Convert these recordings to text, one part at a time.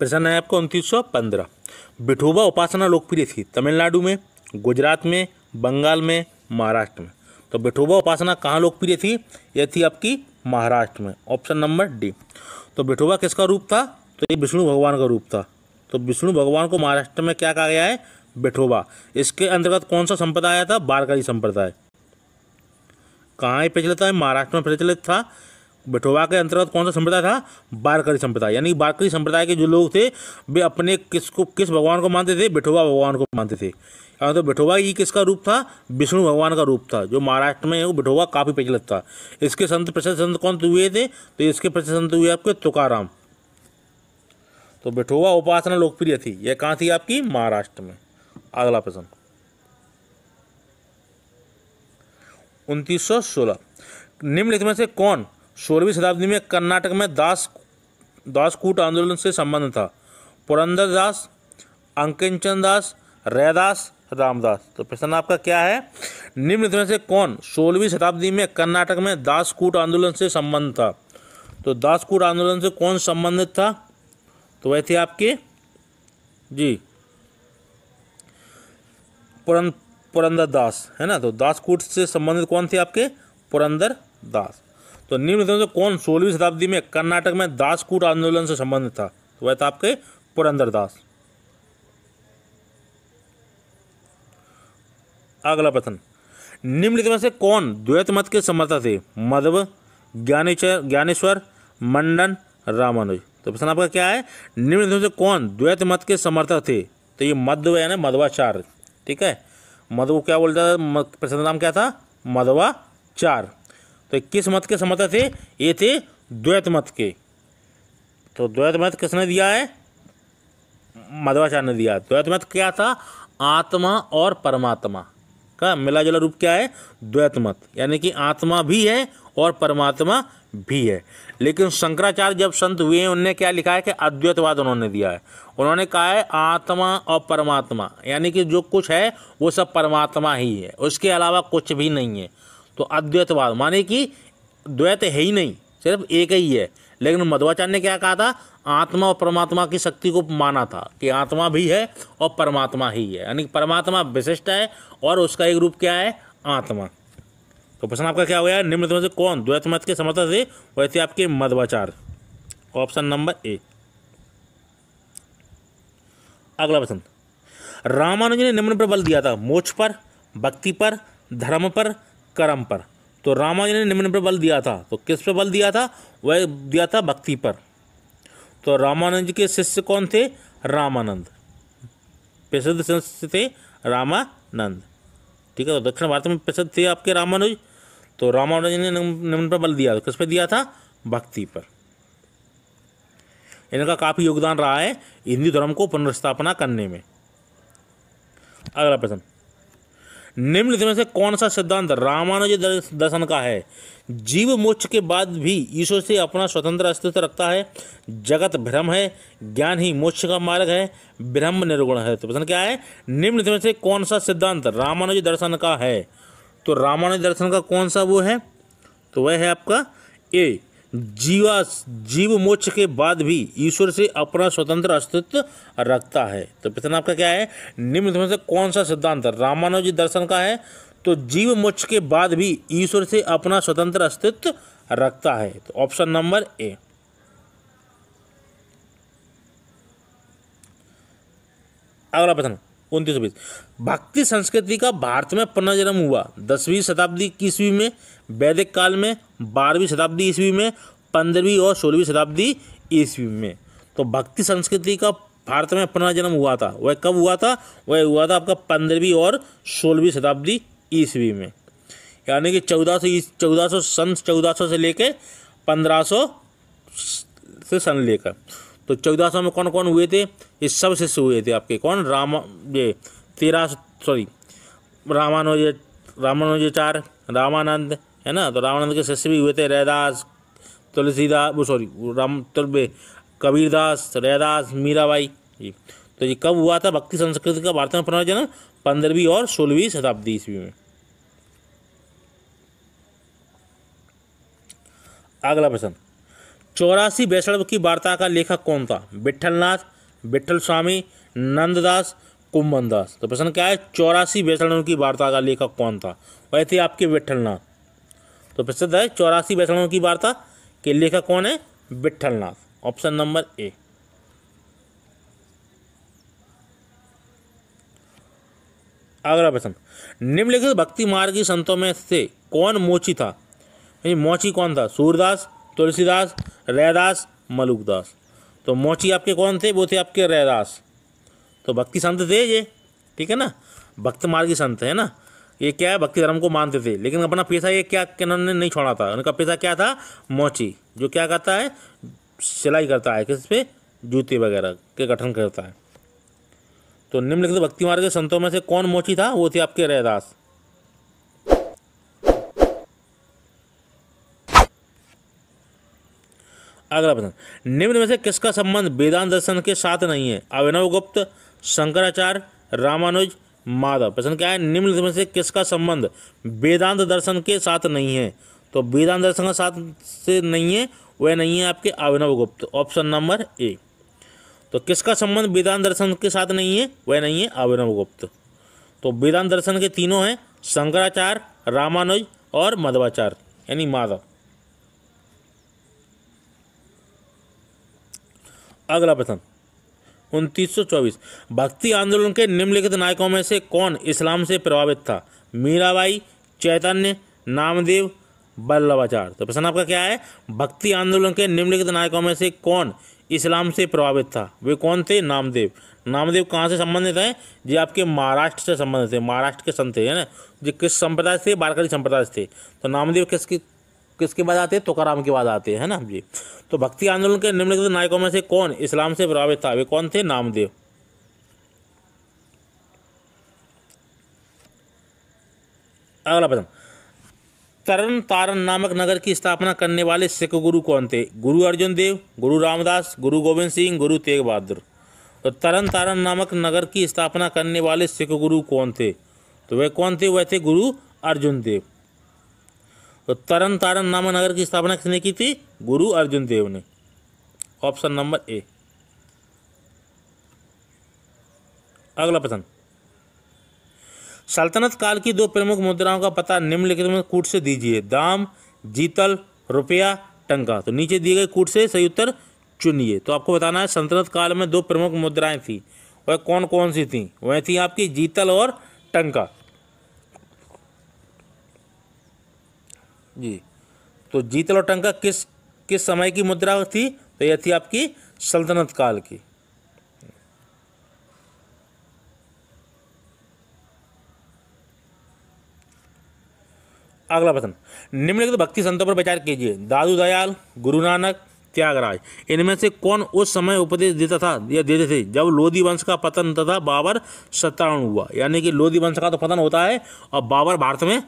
प्रश्न है आपको 2915। विठोबा उपासना लोकप्रिय थी तमिलनाडु में, गुजरात में, बंगाल में, महाराष्ट्र में। तो विठोबा उपासना कहाँ लोकप्रिय थी? यह थी आपकी महाराष्ट्र में, ऑप्शन नंबर डी। तो विठोबा किसका रूप था? तो ये विष्णु भगवान का रूप था। तो विष्णु भगवान को महाराष्ट्र में क्या कहा गया है? विठोबा। इसके अंतर्गत कौन सा संप्रदाय आया था? वारकरी संप्रदाय। कहाँ प्रचलित है? महाराष्ट्र में प्रचलित था। विठोबा के अंतर्गत कौन सा संप्रदाय था? वारकरी संप्रदाय। यानी वारकरी संप्रदाय के जो लोग थे वे अपने किस भगवान को मानते थे? विठोबा भगवान को मानते थे। तो विठोबा ये किसका रूप था? विष्णु भगवान का रूप था। जो महाराष्ट्र में वो विठोबा काफ़ी प्रचलित था। इसके प्रसिद्ध संत कौन हुए थे? तो इसके प्रसिद्ध संत हुए आपके तुकाराम। तो विठोबा उपासना लोकप्रिय थी, यह कहाँ थी? आपकी महाराष्ट्र में। अगला प्रश्न 2916। निम्नलिखित में से कौन 16वीं शताब्दी में कर्नाटक में दासकूट आंदोलन से संबंध था? पुरंदरदास, अंकिंचन दास, रैदास, रामदास। तो प्रश्न आपका क्या है? निम्नलिखित में से कौन 16वीं शताब्दी में कर्नाटक में दासकूट आंदोलन से संबंध था? तो दासकूट आंदोलन से कौन संबंधित था? तो वह थे आपके जी पुरंदरदास, है ना। तो दासकूट से संबंधित कौन थे? आपके पुरंदरदास। तो निम्नलिखित में से कौन 16वीं शताब्दी में कर्नाटक में दासकूट आंदोलन से संबंधित था? तो वह था आपके पुरंदरदास। अगला प्रश्न, निम्नलिखित में से कौन द्वैत मत के समर्थक थे? मध्व, ज्ञानेश्वर, मंडन, रामानुज। तो प्रश्न आपका क्या है? निम्नलिखित में से कौन द्वैत मत के समर्थक थे? तो ये मध्व यानी मध्वाचार्य, ठीक है। मध्व क्या बोलता था? प्रश्न नाम क्या था? मध्वाचार्य। तो किस मत के समर्थक थे? ये थे द्वैत मत के। तो द्वैत मत किसने दिया है? मध्वाचार्य ने दिया। द्वैत मत क्या था? आत्मा और परमात्मा का मिला जुला रूप क्या है? द्वैत मत। यानी कि आत्मा भी है और परमात्मा भी है। लेकिन शंकराचार्य जब संत हुए हैं उन्होंने क्या लिखा है कि अद्वैतवाद उन्होंने दिया है। उन्होंने कहा है आत्मा और परमात्मा, यानी कि जो कुछ है वो सब परमात्मा ही है, उसके अलावा कुछ भी नहीं है। तो अद्वैतवाद माने कि द्वैत है ही नहीं, सिर्फ एक ही है। लेकिन मध्वाचार्य ने क्या कहा था? आत्मा और परमात्मा की शक्ति को माना था कि आत्मा भी है और परमात्मा ही है, यानी परमात्मा विशिष्ट है और उसका एक रूप क्या है? आत्मा। तो प्रश्न आपका क्या हो गया? निम्नलिखित में से कौन द्वैत मत के समर्थक थे? वह थे आपके मध्वाचार्य, ऑप्शन नंबर ए। अगला प्रश्न, रामानुज ने निम्न पर बल दिया था? मोक्ष पर, भक्ति पर, धर्म पर, कर्म पर। तो रामानुज ने निम्न पर बल दिया था, तो किस पर बल दिया था? वह दिया था भक्ति पर। तो रामानुज के शिष्य कौन थे? रामानंद, प्रसिद्ध शिष्य थे रामानंद, ठीक है। तो दक्षिण भारत में प्रसिद्ध थे आपके रामानुज। तो रामानुज ने निम्न पर बल दिया, तो किस पर दिया था? भक्ति पर। इनका काफी योगदान रहा है हिंदू धर्म को पुनर्स्थापना करने में। अगला प्रश्न, निम्नलिखित में से कौन सा सिद्धांत रामानुज दर्शन का है? जीव मोक्ष के बाद भी ईश्वर से अपना स्वतंत्र अस्तित्व रखता है, जगत भ्रम है, ज्ञान ही मोक्ष का मार्ग है, ब्रह्म निर्गुण है। तो प्रश्न क्या है? निम्नलिखित में से कौन सा सिद्धांत रामानुज दर्शन का है? तो रामानुज दर्शन का कौन सा वो है? तो वह है आपका ए, जीव मोक्ष के बाद भी ईश्वर से अपना स्वतंत्र अस्तित्व रखता है। तो प्रश्न आपका क्या है? निम्न में से कौन सा सिद्धांत रामानुज दर्शन का है? तो जीव मोक्ष के बाद भी ईश्वर से अपना स्वतंत्र अस्तित्व रखता है। तो ऑप्शन नंबर ए। अगला प्रश्न 2920, भक्ति संस्कृति का भारत में पुनर्जन्म हुआ 10वीं शताब्दी ईस्वी में, वैदिक काल में, 12वीं शताब्दी ईस्वी में, 15वीं और 16वीं शताब्दी ईस्वी में। तो भक्ति संस्कृति का भारत में पुनर्जन्म हुआ था, वह कब हुआ था? वह हुआ था आपका 15वीं और 16वीं शताब्दी ईस्वी में। यानी कि 1400 से लेकर 1500 से सन लेकर। तो 1400 में कौन कौन हुए थे? ये सब शिष्य हुए थे आपके। कौन? रामानुजाचार्य, रामानंद, है ना। तो रामानंद के शिष्य भी हुए थे, रैदास, कबीरदास, रैदास, मीराबाई जी। तो ये कब हुआ था भक्ति संस्कृति का भारत में पुनर्जन्म? 15वीं और 16वीं शताब्दी ईस्वी में। अगला प्रश्न, 84 वैष्णव की वार्ता का लेखक कौन था? विट्ठलनाथ, विठल स्वामी, नंददास, कुंभन दास। तो प्रश्न क्या है, 84 वैष्णवों की वार्ता का लेखक कौन था? वह थे आपके विठलनाथ। तो प्रसिद्ध है 84 वैष्णवों की वार्ता के लेखक कौन है? विठलनाथ। Option number A. अगला प्रश्न, निम्नलिखित भक्ति मार्गी संतों में से कौन मोची था? मोची कौन था? सूरदास, तुलसीदास, रैदास, मलुकदास। तो मोची आपके कौन थे? वो थे आपके रैदास। तो भक्ति संत थे ये, ठीक है ना, भक्त मार्गी संत है ना। ये क्या है, भक्ति धर्म को मानते थे, लेकिन अपना पेशा ये क्या इन्होंने नहीं छोड़ा था। उनका पेशा क्या था? मोची, जो क्या करता है, सिलाई करता है, किस पे? जूते वगैरह के गठन करता है। तो निम्नलिखित भक्ति मार्ग के संतों में से कौन मोची था? वो थे आपके रैदास। अगला प्रश्न, निम्न में से किसका संबंध वेदांत दर्शन के साथ नहीं है? अभिनव गुप्त, शंकराचार्य, रामानुज, माधव। प्रश्न क्या है, निम्न में से किसका संबंध वेदांत दर्शन के साथ नहीं है? तो वेदांत दर्शन के साथ से नहीं है, वह नहीं है आपके अभिनव गुप्त। ऑप्शन नंबर ए। तो किसका संबंध वेदांत दर्शन के साथ नहीं है? वह नहीं है अभिनव गुप्त। तो वेदांत दर्शन के तीनों हैं, शंकराचार्य, रामानुज और मध्वाचार्य यानी माधव। अगला प्रश्न 2924, भक्ति आंदोलन के निम्नलिखित नायकों में से कौन इस्लाम से प्रभावित था? मीराबाई, चैतन्य, नामदेव, वल्लभाचार्य। तो प्रश्न आपका क्या है, भक्ति आंदोलन के निम्नलिखित नायकों में से कौन इस्लाम से प्रभावित था? वे कौन थे? नामदेव। नामदेव कहाँ से संबंधित है? जी आपके महाराष्ट्र से संबंधित थे, महाराष्ट्र के संत थे, है ना। जो किस संप्रदाय से? वारकरी संप्रदाय से थे। तो नामदेव किसके बाद आते हैं? तुकाराम के बाद आते हैं ना जी। तो भक्ति आंदोलन के निम्नलिखित नायकों में से कौन इस्लाम से प्रभावित था? वे कौन थे? नामदेव। अगला प्रश्न, तरन तारण नामक नगर की स्थापना करने वाले सिख गुरु कौन थे? गुरु अर्जुन देव, गुरु रामदास, गुरु गोविंद सिंह, गुरु तेग बहादुर। तो तरन तारण नामक नगर की स्थापना करने वाले सिख गुरु कौन थे? तो वे कौन थे? वह थे गुरु अर्जुन देव। तो तरन तारण नामक नगर की स्थापना किसने की थी? गुरु अर्जुन देव ने। Option number A. अगला प्रश्न, सल्तनत काल की दो प्रमुख मुद्राओं का पता निम्नलिखित में कूट से दीजिए। दाम, जीतल, रुपया, टंका। तो नीचे दिए गए कूट से सही उत्तर चुनिए। तो आपको बताना है सल्तनत काल में दो प्रमुख मुद्राएं थी, वह कौन कौन सी थी? वह थी आपकी जीतल और टंका जी। तो जीतल और टंका किस समय की मुद्रा थी? तो यह थी आपकी सल्तनत काल की। अगला प्रश्न, निम्नलिखित भक्ति संतों पर विचार कीजिए। दादू दयाल, गुरु नानक, त्यागराज। इनमें से कौन उस समय उपदेश देता था या देते थे जब लोधी वंश का पतन तथा बाबर सत्तारूढ़ हुआ? यानी कि लोधी वंश का तो पतन होता है और बाबर भारत में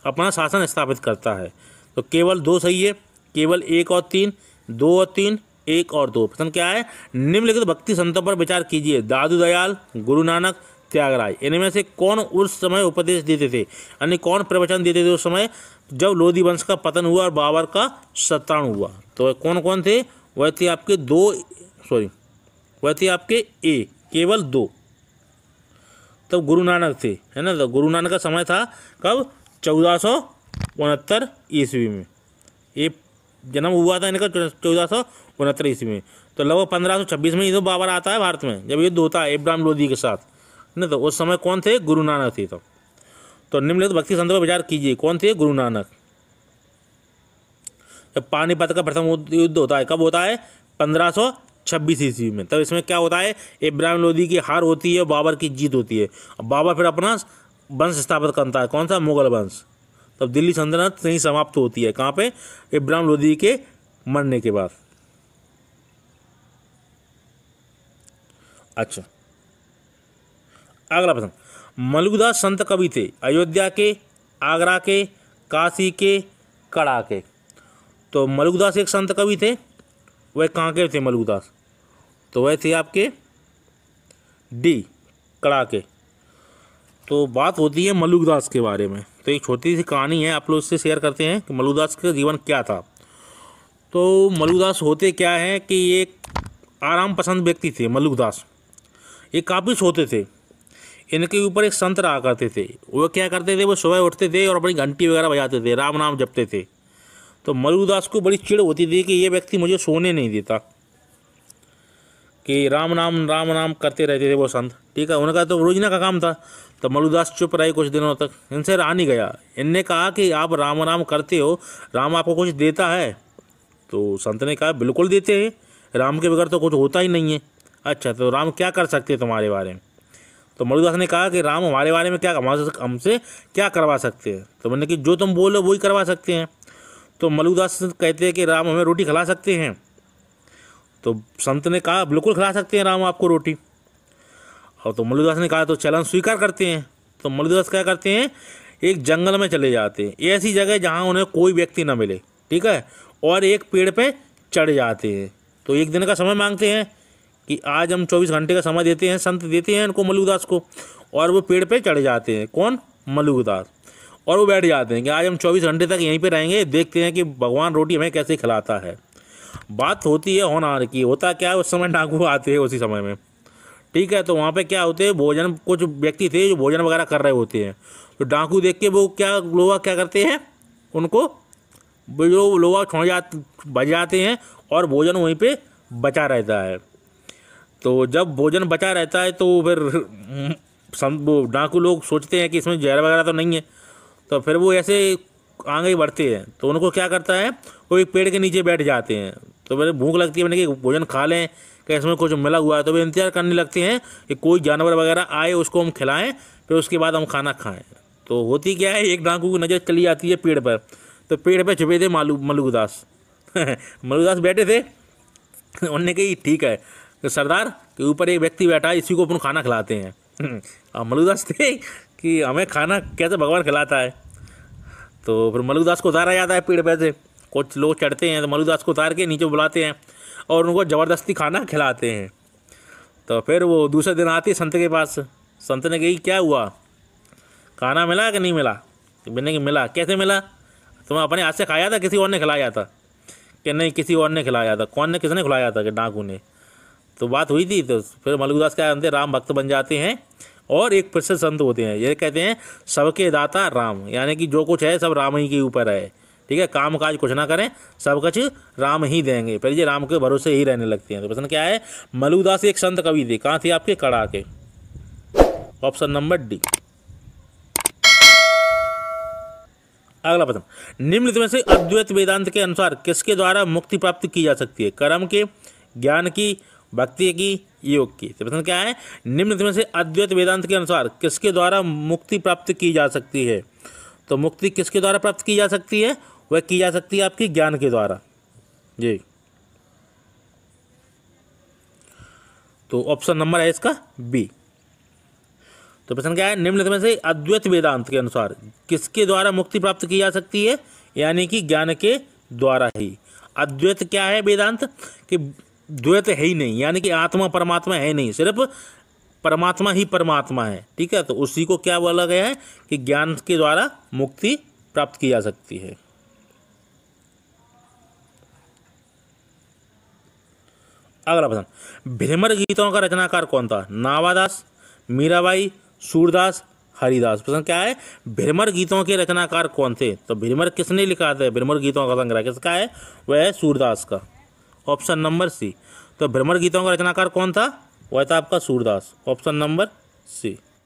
अपना शासन स्थापित करता है। तो केवल दो सही है, केवल 1 और 3, 2 और 3, 1 और 2। प्रश्न क्या है, निम्नलिखित भक्ति संतों पर विचार कीजिए। दादू दयाल, गुरु नानक, त्यागराज। इनमें से कौन उस समय उपदेश देते थे, यानी कौन प्रवचन देते थे उस समय जब लोधी वंश का पतन हुआ और बाबर का सत्तारूढ़ हुआ? तो कौन कौन थे? वह थे आपके वह थे आपके ए, केवल 2। तब गुरु नानक थे, है ना। तो गुरु नानक का समय था कब? 1469 ईस्वी में। ये जन्म हुआ था इनका 1469 ईस्वी में। तो लगभग 1526 में ये तो बाबर आता है भारत में, जब युद्ध होता है इब्राहिम लोधी के साथ, नहीं। तो उस समय कौन थे? गुरु नानक थे। तो निम्नलिखित भक्ति संतों पर विचार कीजिए, कौन थे? गुरु नानक। जब पानीपत का प्रथम युद्ध होता है, कब होता है? 1526 ईस्वी में। तब इसमें क्या होता है? इब्राहिम लोधी की हार होती है, बाबर की जीत होती है। बाबर फिर अपना वंश स्थापित करता है, कौन सा? मुगल वंश। तब दिल्ली सल्तनत नहीं समाप्त होती है, कहाँ पे? इब्राहिम लोधी के मरने के बाद। अच्छा, अगला प्रश्न, मलुकदास संत कवि थे अयोध्या के, आगरा के, काशी के, कड़ा के? तो मलुकदास एक संत कवि थे, वह कहाँ के थे मलुकदास? तो वह थे आपके डी, कड़ा के। तो बात होती है मलुकदास के बारे में। तो एक छोटी सी कहानी है, आप लोग इससे शेयर करते हैं कि मलुकदास का जीवन क्या था। तो मलुकदास होते क्या है कि एक आराम पसंद व्यक्ति थे मलुकदास। ये काफ़ी सोते थे। इनके ऊपर एक संत रहा करते थे। वो क्या करते थे, वो सुबह उठते थे और अपनी घंटी वगैरह बजाते थे, राम नाम जपते थे। तो मलुकदास को बड़ी चिढ़ होती थी कि ये व्यक्ति मुझे सोने नहीं देता, कि राम नाम करते रहते थे वो संत। ठीक है, उनका तो रोजाना का काम था। तो मलुकदास चुप रहे कुछ दिनों तक, इनसे रहा नहीं गया। इनने कहा कि आप राम नाम करते हो, राम आपको कुछ देता है? तो संत ने कहा बिल्कुल देते हैं, राम के बगैर तो कुछ होता ही नहीं है। अच्छा, तो राम क्या कर सकते हैं तुम्हारे बारे में? तो मलुकदास ने कहा कि राम हमारे बारे में क्या हमसे क्या करवा सकते हैं? तो मैंने कि जो तुम बोलो वही करवा सकते हैं। तो मलुकदास कहते हैं कि राम हमें रोटी खिला सकते हैं? तो संत ने कहा बिल्कुल खिला सकते हैं राम आपको रोटी। और तो मलुकदास ने कहा तो चलन स्वीकार करते हैं। तो मलुकदास क्या करते हैं, एक जंगल में चले जाते हैं, ऐसी जगह जहाँ उन्हें कोई व्यक्ति ना मिले। ठीक है, और एक पेड़ पे चढ़ जाते हैं। तो एक दिन का समय मांगते हैं कि आज हम 24 घंटे का समय देते हैं, संत देते हैं इनको मलुकदास को। और वो पेड़ पे चढ़ जाते हैं, कौन? मलुकदास। और वो बैठ जाते हैं कि आज हम 24 घंटे तक यहीं पे रहेंगे, देखते हैं कि भगवान रोटी हमें कैसे खिलाता है। बात होती है होनहार की। होता क्या है, उस समय डाकू आते हैं उसी समय में। ठीक है, तो वहाँ पे क्या होते हैं, भोजन, कुछ व्यक्ति थे जो भोजन वगैरह कर रहे होते हैं। तो डाकू देख के वो लोग क्या करते हैं, उनको जो लोग बज जाते हैं और भोजन वहीं पे बचा रहता है। तो जब भोजन बचा रहता है तो फिर वो डाकू लोग सोचते हैं कि इसमें जहर वगैरह तो नहीं है। तो फिर वो ऐसे आगे बढ़ते हैं। तो उनको क्या करता है, वो एक पेड़ के नीचे बैठ जाते हैं। तो फिर भूख लगती है, मैंने कि भोजन खा लें, कि इसमें कुछ मिला हुआ है। तो वे इंतजार करने लगते हैं कि कोई जानवर वगैरह आए, उसको हम खिलाएं, फिर उसके बाद हम खाना खाएं। तो होती क्या है, एक डाकू की नज़र चली जाती है पेड़ पर। तो पेड़ पर छुपे थे मलुकदास। मलुकदास बैठे थे। उन्होंने कही ठीक है, तो सरदार के ऊपर एक व्यक्ति बैठा है, इसी को अपन खाना खिलाते हैं। अब मलुकदास थे कि हमें खाना कैसे भगवान खिलाता है। तो फिर मलुकदास को उतारा जाता है पेड़ पे से। कुछ लोग चढ़ते हैं तो मलुकदास को उतार के नीचे बुलाते हैं और उनको ज़बरदस्ती खाना खिलाते हैं। तो फिर वो दूसरे दिन आती है संत के पास। संत ने कही क्या हुआ, खाना मिला कि नहीं मिला? मैंने कि मिला। कैसे मिला? तुम्हें अपने हाथ से खाया था, किसी और ने खिलाया था? कि नहीं, किसी और ने खिलाया था। कौन ने, किसने खिलाया था? कि डाकू ने। तो बात हुई थी। तो फिर मलुकदास क्या करते हैं, राम भक्त बन जाते हैं और एक प्रसिद्ध संत होते हैं। ये कहते हैं सबके दाता राम, यानी कि जो कुछ है सब राम ही के ऊपर है। ठीक है, काम काज कुछ ना करें, सब कुछ राम ही देंगे। फिर ये राम के भरोसे ही रहने लगते हैं। तो प्रश्न क्या है, मलुकदास एक संत कवि थे। कहाँ थे आपके? कड़ा के। Option number D. अगला प्रश्न, निम्नलिखित में से अद्वैत वेदांत के अनुसार किसके द्वारा मुक्ति प्राप्त की जा सकती है? कर्म के, ज्ञान की, भक्ति की, योग की? तो प्रश्न क्या है, निम्नलिखित में से अद्वैत वेदांत के अनुसार किसके द्वारा मुक्ति प्राप्त की जा सकती है? तो मुक्ति किसके द्वारा प्राप्त की जा सकती है? वह की जा सकती है आपकी ज्ञान के द्वारा जी। तो ऑप्शन नंबर है इसका बी। तो प्रश्न क्या है, निम्नलिखित में से अद्वैत वेदांत के अनुसार किसके द्वारा मुक्ति प्राप्त की जा सकती है? यानी कि ज्ञान के द्वारा ही। अद्वैत क्या है वेदांत? कि द्वैत है ही नहीं, यानी कि आत्मा परमात्मा है नहीं, सिर्फ परमात्मा ही परमात्मा है। ठीक है, तो उसी को क्या बोला गया है कि ज्ञान के द्वारा मुक्ति प्राप्त की जा सकती है। अगला प्रश्न, भ्रमर गीतों का रचनाकार कौन था? नावादास, मीराबाई, सूरदास, हरिदास? प्रश्न क्या है, भ्रमर गीतों के रचनाकार कौन थे? तो भ्रमर किसने लिखा था? भ्रमर गीतों का संग्रह किसका है? वह है सूरदास का। Option number C. तो भ्रमर गीतों का रचनाकार कौन था? वह था आपका सूरदास। ऑप्शन नंबर सी।